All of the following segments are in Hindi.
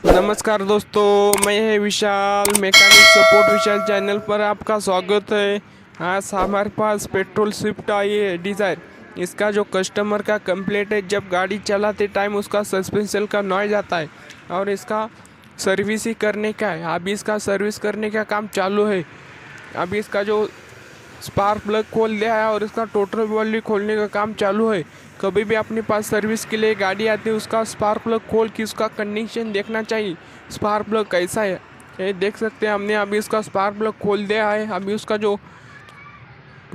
नमस्कार दोस्तों, मैं है विशाल मैकेनिक सपोर्ट विशाल चैनल पर आपका स्वागत है। आज हमारे पास पेट्रोल स्विफ्ट आई है डिज़ायर। इसका जो कस्टमर का कंप्लेंट है, जब गाड़ी चलाते टाइम उसका सस्पेंशन का नॉइज आता है और इसका सर्विस ही करने का है। अभी इसका सर्विस करने का काम चालू है। अभी इसका जो स्पार्क प्लग खोल दिया है और इसका टोटल बॉडी खोलने का काम चालू है। कभी भी अपने पास सर्विस के लिए गाड़ी आती है, उसका स्पार्क प्लग खोल के उसका कंडीशन देखना चाहिए, स्पार्क प्लग कैसा है। ये देख सकते हैं, हमने अभी उसका स्पार्क प्लग खोल दिया है। अभी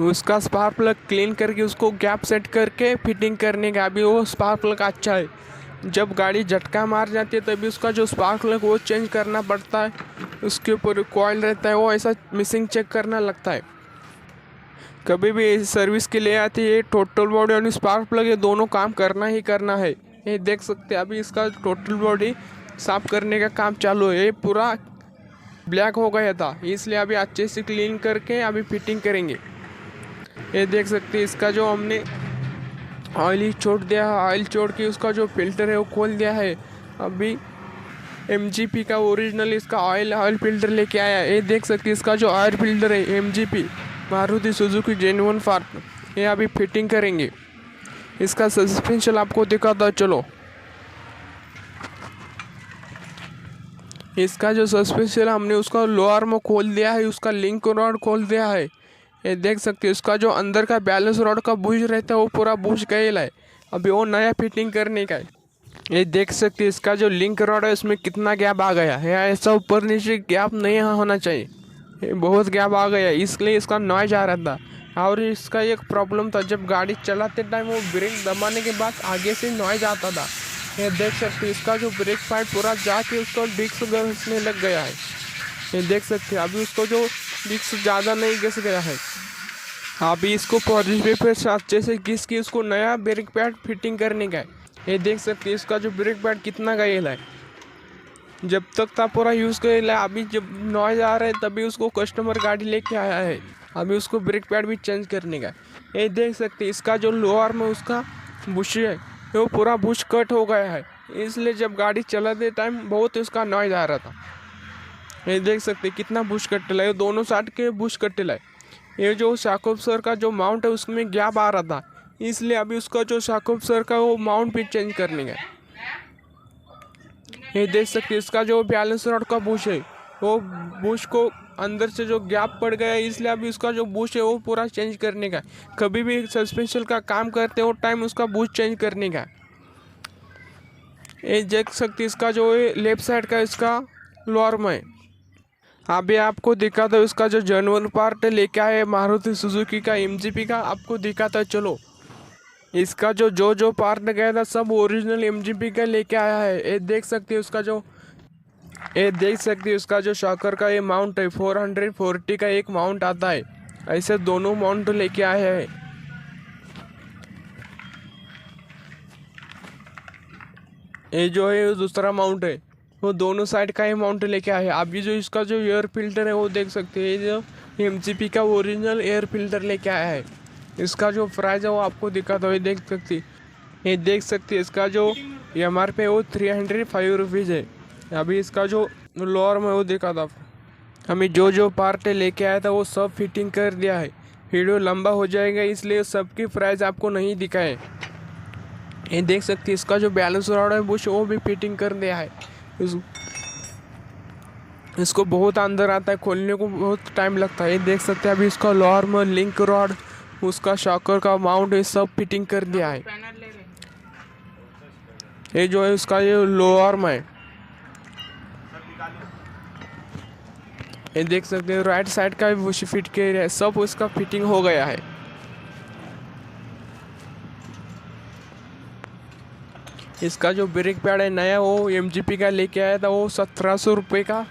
उसका स्पार्क प्लग क्लीन करके उसको गैप सेट करके फिटिंग करने का। अभी वो स्पार्क प्लग अच्छा है। जब गाड़ी झटका मार जाती है तभी उसका जो स्पार्क प्लग वो चेंज करना पड़ता है। उसके ऊपर कॉइल रहता है, वो ऐसा मिसिंग चेक करना लगता है। कभी भी सर्विस के लिए आती है, टोटल बॉडी और स्पार्क प्लग ये दोनों काम करना ही करना है। ये देख सकते हैं, अभी इसका टोटल बॉडी साफ करने का काम चालू है। ये पूरा ब्लैक हो गया था, इसलिए अभी अच्छे से क्लीन करके अभी फिटिंग करेंगे। ये देख सकते हैं, इसका जो हमने ऑयल ही छोड़ दिया है, ऑयल छोड़ के उसका जो फिल्टर है वो खोल दिया है। अभी MGP का ओरिजिनल इसका ऑयल फिल्टर लेके आया है। ये देख सकते हैं, इसका जो ऑयल फिल्टर है MGP Maruti Suzuki genuine part, ये अभी फिटिंग करेंगे। इसका सस्पेंशन आपको दिखाता चलो। इसका जो सस्पेंशन हमने उसका लोअर में खोल दिया है, उसका लिंक रॉड खोल दिया है। ये देख सकते हैं, उसका जो अंदर का बैलेंस रॉड का बुश रहता है वो पूरा बुश गया है। अभी वो नया फिटिंग करने का है। ये देख सकते हैं, इसका जो लिंक रॉड है उसमें कितना गैप आ गया है। ऐसा ऊपर नीचे गैप नहीं होना चाहिए, ये बहुत गैप आ गया, इसलिए इसका नॉइज आ रहा था। और इसका एक प्रॉब्लम था, जब गाड़ी चलाते टाइम वो ब्रेक दबाने के बाद आगे से नॉइज आता था। ये देख सकते हैं, इसका जो ब्रेक पैड पूरा जाके उसको डिस्क घिसने लग गया है। ये देख सकते हैं, अभी उसको जो डिस्क ज़्यादा नहीं घिस गया है। अभी इसको पॉजिटिव पे अच्छे से घिस के उसको नया ब्रेक पैड फिटिंग करने का है। ये देख सकते हैं, इसका जो ब्रेक पैड कितना गया है। जब तक था पूरा यूज़ कर लिया, अभी जब नॉइज आ रहा है तभी उसको कस्टमर गाड़ी लेके आया है। अभी उसको ब्रेक पैड भी चेंज करने का है। ये देख सकते हैं, इसका जो लोअर में उसका बुश है वो पूरा बुश कट हो गया है, इसलिए जब गाड़ी चलाते टाइम बहुत उसका नॉइज आ रहा था। ये देख सकते हैं, कितना बुश कट है, दोनों साइड के बुश कट है। ये जो शाकोब सर का जो माउंट है उसमें गैप आ रहा था, इसलिए अभी उसका जो शाकोब सर का वो माउंट भी चेंज करने का है। ये देख सकते हैं, इसका जो बैलेंस रॉड का बुश है वो बुश को अंदर से जो गैप पड़ गया है, इसलिए अभी उसका जो बुश है वो पूरा चेंज करने का है। कभी भी सस्पेंशन का काम करते हो टाइम उसका बुश चेंज करने का है। ये देख सकते हैं, इसका जो लेफ्ट साइड का इसका लोअर में अभी आपको दिखाता है। इसका जो जेन्युइन पार्ट लेके आया है मारुति सुजुकी का MGP का, आपको दिखाता है चलो। इसका जो पार्ट गया था सब ओरिजिनल MGP का लेके आया है। ये देख सकते हैं, उसका जो शॉकर का ये माउंट है 440 का एक माउंट आता है। ऐसे दोनों माउंट लेके आए हैं। ये जो है दूसरा माउंट है, वो दोनों साइड का ही माउंट लेके आए हैं। अभी जो इसका जो एयर फिल्टर है वो देख सकते हैं, ये जो MGP का ओरिजिनल एयर फिल्टर लेके आया है। इसका जो प्राइस है वो आपको दिखाता है, देख सकते हैं, इसका जो MRP है वो 305 रुपीज़ है। अभी इसका जो लोअर में वो देखा था, हमें जो पार्ट लेके आया था वो सब फिटिंग कर दिया है। वीडियो लंबा हो जाएगा, इसलिए सबकी प्राइस आपको नहीं दिखाए। ये देख सकते हैं, इसका जो बैलेंस रॉड है बुश वो भी फिटिंग कर दिया है। इसको बहुत अंदर आता है, खोलने को बहुत टाइम लगता है। ये देख सकते हैं, अभी इसका लोअर में लिंक रॉड, उसका शॉकर का माउंट ये सब फिटिंग कर दिया है। ये जो है उसका ये लोअर में, ये देख सकते हैं राइट साइड का भी बुश फिट किया है, सब उसका फिटिंग हो गया है। इसका जो ब्रेक पैड है नया वो MGP का लेके आया था, वो 1700 रुपये का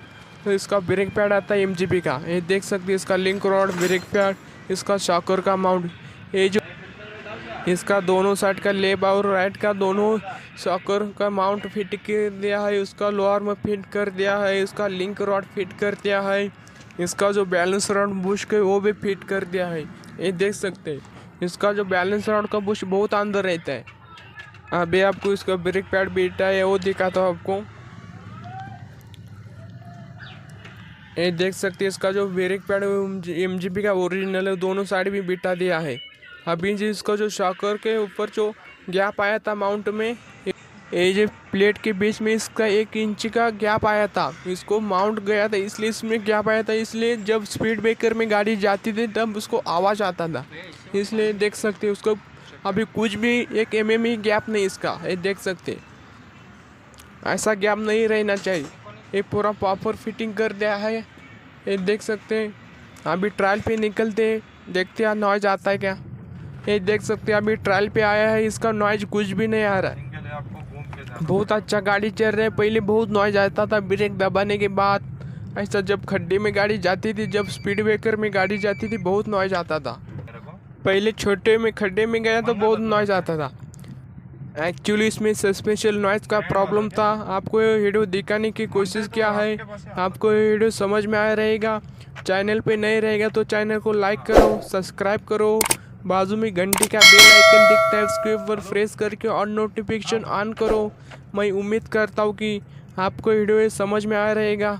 तो इसका ब्रेक पैड आता है MGP का। ये देख सकते हैं, इसका लिंक रॉड, ब्रेक पैड, इसका शॉकर का माउंट, ये जो इसका दोनों साइड का लेफ्ट और राइट का दोनों शॉकर का माउंट फिट कर दिया है। उसका लोअर में फिट कर दिया है, इसका लिंक रॉड फिट कर दिया है, इसका जो बैलेंस रॉड बुश के वो भी फिट कर दिया है। ये देख सकते हैं, इसका जो बैलेंस रॉड का बुश बहुत अंदर रहता है। अभी आपको इसका ब्रेक पैड बेटा है वो दिखाता हूँ आपको। ये देख सकते हैं इसका जो ब्रेक पैड MGP का ओरिजिनल है, दोनों साइड भी बिठा दिया है। अभी जो इसका जो शॉकर के ऊपर जो गैप आया था माउंट में, ये जो प्लेट के बीच में इसका 1 इंच का गैप आया था, इसको माउंट गया था इसलिए इसमें गैप आया था। इसलिए जब स्पीड ब्रेकर में गाड़ी जाती थी तब उसको आवाज़ आता था। इसलिए देख सकते हैं उसको अभी कुछ भी 1 mm ही गैप नहीं इसका, ये देख सकते ऐसा गैप नहीं रहना चाहिए। ये पूरा प्रॉपर फिटिंग कर दिया है, ये देख सकते हैं। अभी ट्रायल पे निकलते हैं, देखते हैं नॉइज आता है क्या। ये देख सकते हैं अभी ट्रायल पे आया है, इसका नॉइज कुछ भी नहीं आ रहा है। बहुत अच्छा गाड़ी चल रहा है। पहले बहुत नॉइज आता था ब्रेक दबाने के बाद, ऐसा जब खड्डे में गाड़ी जाती थी, जब स्पीड ब्रेकर में गाड़ी जाती थी बहुत नॉइज आता था। पहले छोटे में खड्डे में गया तो बहुत नॉइज आता था। एक्चुअली इसमें सस्पेंशन नॉइज का प्रॉब्लम था। आपको ये वीडियो दिखाने की कोशिश किया है, आपको ये वीडियो समझ में आया रहेगा। चैनल पे नए रहेगा तो चैनल को लाइक करो, सब्सक्राइब करो, बाजू में घंटी का बेल आइकन दिखता है उसके ऊपर प्रेस करके और नोटिफिकेशन ऑन करो। मैं उम्मीद करता हूँ कि आपको वीडियो समझ में आया रहेगा।